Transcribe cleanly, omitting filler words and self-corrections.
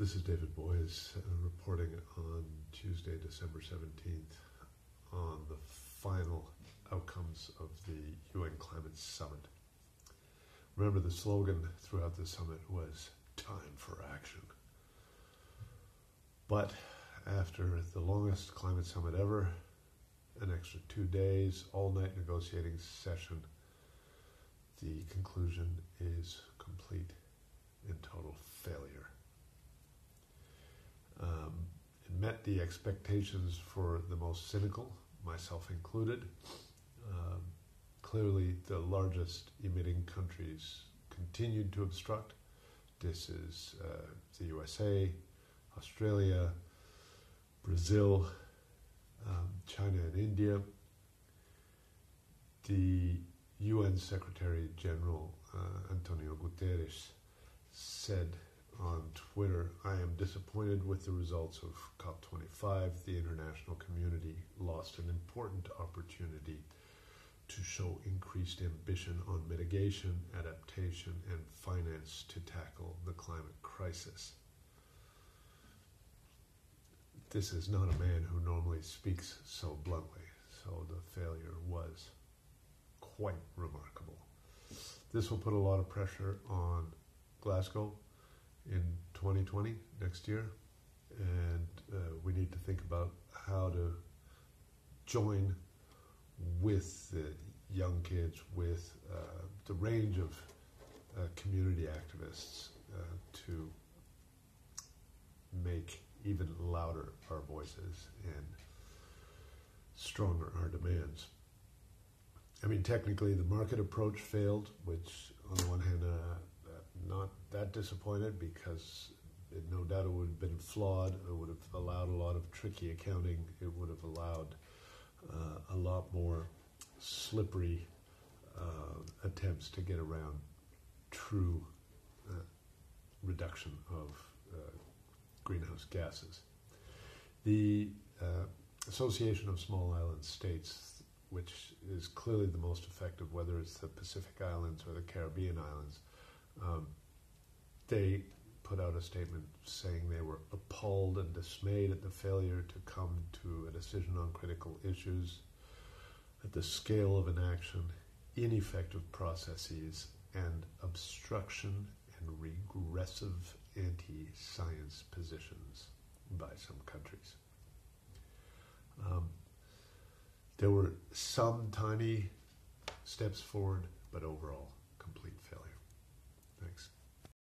This is David Boyes reporting on Tuesday, December 17th on the final outcomes of the UN Climate Summit. Remember, the slogan throughout the summit was "Time for Action." But after the longest climate summit ever, an extra 2 days, all-night negotiating session, the conclusion is complete and total failure. It met the expectations for the most cynical, myself included. Clearly, the largest emitting countries continued to obstruct. This is the USA, Australia, Brazil, China and India. The UN Secretary General Antonio Guterres said on Twitter, "I am disappointed with the results of COP25. The international community lost an important opportunity to show increased ambition on mitigation, adaptation, and finance to tackle the climate crisis." This is not a man who normally speaks so bluntly, so the failure was quite remarkable. This will put a lot of pressure on Glasgow in 2020, next year, and we need to think about how to join with the young kids, with the range of community activists to make even louder our voices and stronger our demands. I mean, technically the market approach failed, which on the one hand, not that disappointed, because no doubt it would have been flawed. It would have allowed a lot of tricky accounting. It would have allowed a lot more slippery attempts to get around true reduction of greenhouse gases. The Association of Small Island States, which is clearly the most effective, whether it's the Pacific Islands or the Caribbean Islands, they put out a statement saying they were appalled and dismayed at the failure to come to a decision on critical issues, at the scale of inaction, ineffective processes, and obstruction and regressive anti-science positions by some countries. There were some tiny steps forward, but overall, complete failure. Thanks.